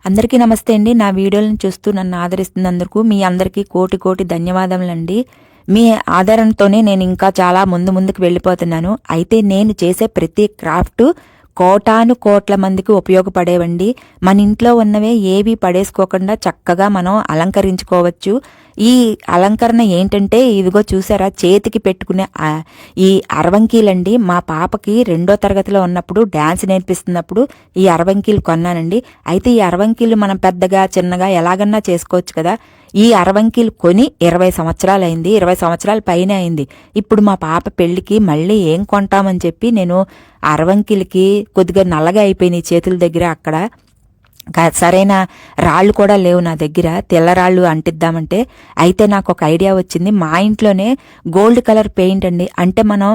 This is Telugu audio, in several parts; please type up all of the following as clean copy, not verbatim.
అందరికీ నమస్తే అండి. నా వీడియోలను చూస్తూ నన్ను ఆదరిస్తున్నందుకు మీ అందరికీ కోటి కోటి ధన్యవాదములండి. మీ ఆదరణతోనే నేను ఇంకా చాలా ముందుకు వెళ్ళిపోతున్నాను. అయితే నేను చేసే ప్రతి క్రాఫ్ట్ కోటాను కోట్ల మందికి ఉపయోగపడేవండి. మన ఇంట్లో ఉన్నవే ఏవి పడేసుకోకుండా చక్కగా మనం అలంకరించుకోవచ్చు. ఈ అలంకరణ ఏంటంటే ఇదిగో చూసారా, చేతికి పెట్టుకునే ఈ అరవంకీలండి. మా పాపకి 2వ తరగతిలో ఉన్నప్పుడు డ్యాన్స్ నేర్పిస్తున్నప్పుడు ఈ అరవంకీలు కొన్నానండి. అయితే ఈ అరవంకీలు మనం పెద్దగా చిన్నగా ఎలాగన్నా చేసుకోవచ్చు కదా. ఈ అరవంకీలు కొని 20 సంవత్సరాలు అయింది, 20 సంవత్సరాల పైన అయింది. ఇప్పుడు మా పాప పెళ్లికి మళ్ళీ ఏం కొంటామని చెప్పి నేను అరవంకీలకి కొద్దిగా నల్లగా అయిపోయినాయి చేతుల దగ్గర. అక్కడ సరైన రాళ్ళు కూడా లేవు నా దగ్గర, తెల్ల రాళ్ళు అంటిద్దామంటే. అయితే నాకు ఒక ఐడియా వచ్చింది. మా ఇంట్లోనే గోల్డ్ కలర్ పెయింట్ అండి. అంటే మనం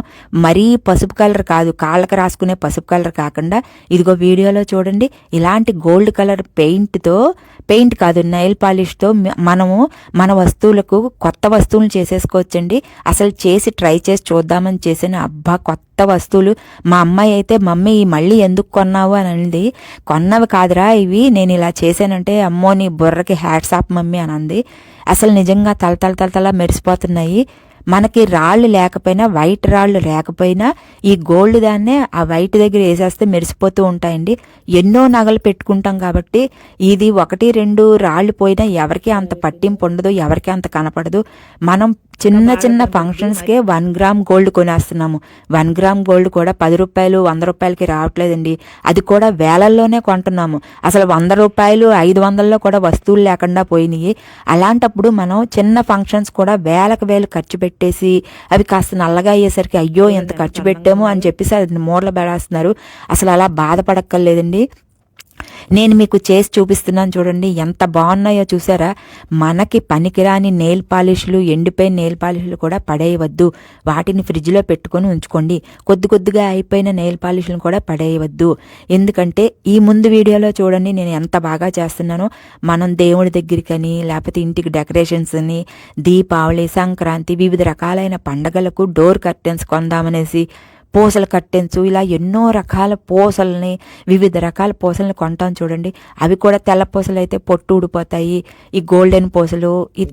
మరీ పసుపు కలర్ కాదు, కాళ్ళకి రాసుకునే పసుపు కలర్ కాకుండా ఇదిగో వీడియోలో చూడండి, ఇలాంటి గోల్డ్ కలర్ పెయింట్ కాదు, నెయిల్ పాలిష్తో మనము మన వస్తువులకు కొత్త వస్తువులు చేసేసుకోవచ్చండి. అసలు ట్రై చేసి చూద్దామని చేసిన అబ్బా కొత్త వస్తువులు. మా అమ్మాయి అయితే మమ్మీ మళ్ళీ ఎందుకు కొన్నావు అని అంది. కొన్నవి కాదురా ఇవి, నేను ఇలా చేశానంటే అమ్మో నీ బుర్రకి హ్యాట్స్ ఆఫ్ మమ్మీ అని అంది. అసలు నిజంగా తల మెరిసిపోతున్నాయి. మనకి రాళ్ళు లేకపోయినా, వైట్ రాళ్ళు లేకపోయినా ఈ గోల్డ్ దాన్నే ఆ వైట్ దగ్గర వేసేస్తే మెరిసిపోతూ ఉంటాయండి. ఎన్నో నగలు పెట్టుకుంటాం కాబట్టి ఇది 1-2 రాళ్ళు పోయినా ఎవరికి అంత పట్టింపు ఉండదు, ఎవరికి అంత కనపడదు. మనం చిన్న ఫంక్షన్స్కే 1 గ్రామ్ గోల్డ్ కొనేస్తున్నాము. 1 గ్రామ్ గోల్డ్ కూడా 10 రూపాయలు 100 రూపాయలకి రావట్లేదండి. అది కూడా వేలల్లోనే కొంటున్నాము. అసలు 100 రూపాయలు 500లో కూడా వస్తువులు లేకుండా పోయినాయి. అలాంటప్పుడు మనం చిన్న ఫంక్షన్స్ కూడా వేలకు వేలు ఖర్చు పెట్టేసి అవి కాస్త నల్లగా అయ్యేసరికి అయ్యో ఎంత ఖర్చు పెట్టాము అని చెప్పేసి అది మూడలు పెడేస్తున్నారు. అసలు అలా బాధపడక్కర్లేదండి. నేను మీకు చేసి చూపిస్తున్నాను చూడండి, ఎంత బాగున్నాయో చూసారా. మనకి పనికిరాని నెయిల్ పాలిష్లు, ఎండిపోయిన నెయిల్ పాలిష్లు కూడా పడేయవద్దు. వాటిని ఫ్రిడ్జ్లో పెట్టుకొని ఉంచుకోండి. కొద్దిగా అయిపోయిన నెయిల్ పాలిష్లను కూడా పడేయవద్దు. ఎందుకంటే ఈ ముందు వీడియోలో చూడండి నేను ఎంత బాగా చేస్తున్నానో. మనం దేవుడి దగ్గరికని, లేకపోతే ఇంటికి డెకరేషన్స్ అని, దీపావళి, సంక్రాంతి, వివిధ రకాలైన పండగలకు డోర్ కర్టెన్స్ కొందామనేసి, పూసల కర్టెన్స్, ఇలా ఎన్నో రకాల పూసల్ని, వివిధ రకాల పూసల్ని కొంటాం చూడండి. అవి కూడా తెల్ల పూసలు అయితే పొట్టు ఊడిపోతాయి. ఈ గోల్డెన్ పూసలు, ఈ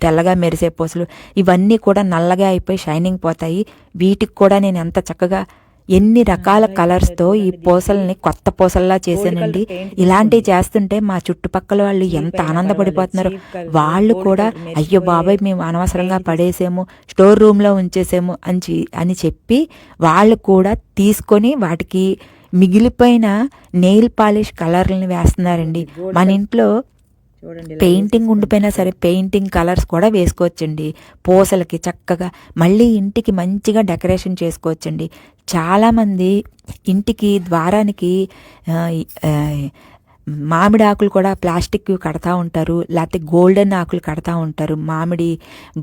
తెల్లగా మెరిసే పూసలు, ఇవన్నీ కూడా నల్లగా అయిపోయి షైనింగ్ పోతాయి. వీటికి కూడా నేను ఎంత చక్కగా ఎన్ని రకాల కలర్స్తో ఈ పూసల్ని కొత్త పూసల్లా చేశానండి. ఇలాంటివి చేస్తుంటే మా చుట్టుపక్కల వాళ్ళు ఎంత ఆనందపడిపోతున్నారు. వాళ్ళు కూడా అయ్యో బాబాయ్ మేము అనవసరంగా పడేసాము, స్టోర్ రూమ్లో ఉంచేసాము అని చెప్పి వాళ్ళు కూడా తీసుకొని వాటికి మిగిలిపోయిన నెయిల్ పాలిష్ కలర్లని వేస్తున్నారండి. మన ఇంట్లో పెయింటింగ్ ఉండిపోయినా సరే పెయింటింగ్ కలర్స్ కూడా వేసుకోవచ్చండి. పూసలకి చక్కగా మళ్ళీ ఇంటికి మంచిగా డెకరేషన్ చేసుకోవచ్చండి. చాలామంది ఇంటికి ద్వారానికి మామిడి ఆకులు కూడా ప్లాస్టిక్ కడతా ఉంటారు, లేకపోతే గోల్డెన్ ఆకులు కడతా ఉంటారు. మామిడి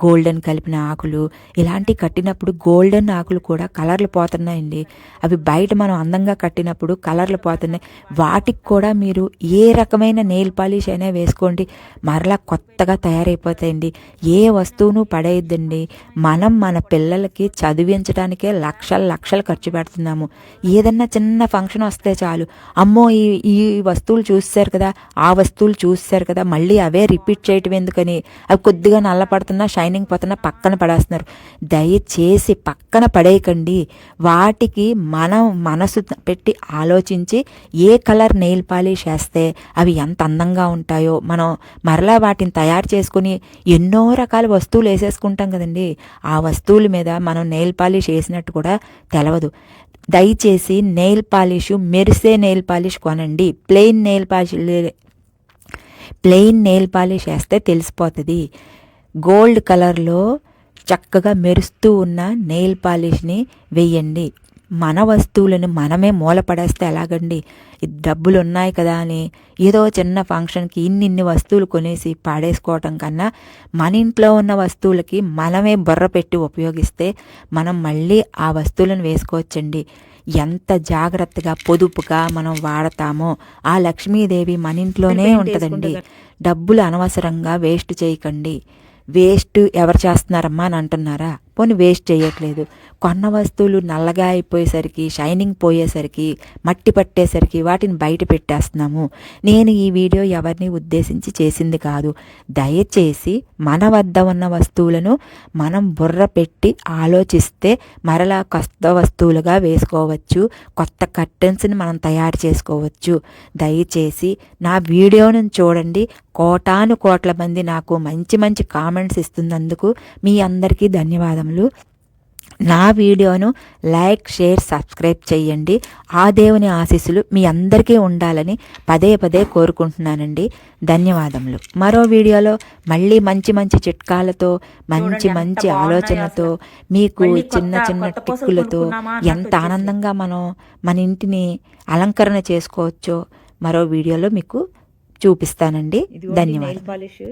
గోల్డెన్ కలిపిన ఆకులు ఇలాంటివి కట్టినప్పుడు గోల్డెన్ ఆకులు కూడా కలర్లు పోతున్నాయండి. అవి బయట మనం అందంగా కట్టినప్పుడు కలర్లు పోతున్నాయి. వాటికి కూడా మీరు ఏ రకమైన నెయిల్ పాలిష్ అయినా వేసుకోండి, మరలా కొత్తగా తయారైపోతాయండి. ఏ వస్తువును పడేయద్దండి. మనం మన పిల్లలకి చదివించడానికే లక్షలు ఖర్చు పెడుతున్నాము. ఏదన్నా చిన్న ఫంక్షన్ వస్తే చాలు, అమ్మో ఈ వస్తువులు చూస్తారు కదా, ఆ వస్తువులు చూస్తారు కదా, మళ్ళీ అవే రిపీట్ చేయటం ఎందుకని అవి కొద్దిగా నల్లపడుతున్నా షైనింగ్ పోతున్నా పక్కన పడేస్తున్నారు. దయచేసి పక్కన పడేయకండి. వాటికి మనం మనసు పెట్టి ఆలోచించి ఏ కలర్ నెయిల్ పాలిష్ వేస్తే అవి ఎంత అందంగా ఉంటాయో మనం మరలా వాటిని తయారు చేసుకుని ఎన్నో రకాల వస్తువులు వేసేసుకుంటాం కదండి. ఆ వస్తువుల మీద మనం నెయిల్ పాలిష్ వేసినట్టు కూడా తెలవదు. దయచేసి నెయిల్ పాలిష్, మెరిసే నెయిల్ పాలిష్ కొనండి. ప్లెయిన్ నెయిల్ పాలిష్ వేస్తే తెలిసిపోతుంది. గోల్డ్ కలర్లో చక్కగా మెరుస్తూ ఉన్న నెయిల్ పాలిష్ని వేయండి. మన వస్తువులను మనమే మూలపడేస్తే ఎలాగండి. డబ్బులు ఉన్నాయి కదా అని ఏదో చిన్న ఫంక్షన్కి ఇన్ని వస్తువులు కొనేసి పాడేసుకోవటం కన్నా మన ఇంట్లో ఉన్న వస్తువులకి మనమే బుర్ర పెట్టి ఉపయోగిస్తే మనం మళ్ళీ ఆ వస్తువులను వేసుకోవచ్చండి. ఎంత జాగ్రత్తగా పొదుపుగా మనం వాడతామో ఆ లక్ష్మీదేవి మన ఇంట్లోనే ఉంటుందండి. డబ్బులు అనవసరంగా వేస్ట్ చేయకండి. వేస్ట్ ఎవరు చేస్తున్నారమ్మా అని అంటున్నారా? పోనీ వేస్ట్ చేయట్లేదు. కొన్న వస్తువులు నల్లగా అయిపోయేసరికి, షైనింగ్ పోయేసరికి, మట్టి పట్టేసరికి వాటిని బయట పెట్టేస్తున్నాము. నేను ఈ వీడియో ఎవరిని ఉద్దేశించి చేసింది కాదు. దయచేసి మన వద్ద ఉన్న వస్తువులను మనం బుర్ర పెట్టి ఆలోచిస్తే మరలా కొత్త వస్తువులుగా వేసుకోవచ్చు. కొత్త కర్టెన్స్ని మనం తయారు చేసుకోవచ్చు. దయచేసి నా వీడియోను చూడండి. కోటాను కోట్ల మంది నాకు మంచి మంచి కామెంట్స్ ఇస్తున్నందుకు మీ అందరికీ ధన్యవాదములు. నా వీడియోను లైక్, షేర్, సబ్స్క్రైబ్ చేయండి. ఆ దేవుని ఆశీస్సులు మీ అందరికీ ఉండాలని పదే పదే కోరుకుంటున్నానండి. ధన్యవాదములు. మరో వీడియోలో మళ్ళీ మంచి మంచి చిట్కాలతో, మంచి మంచి ఆలోచనలతో, మీకు చిన్న చిన్న టిక్కులతో ఎంత ఆనందంగా మనం మన ఇంటిని అలంకరణ చేసుకోవచ్చో మరో వీడియోలో మీకు చూపిస్తానండి. ధన్యవాదాలు.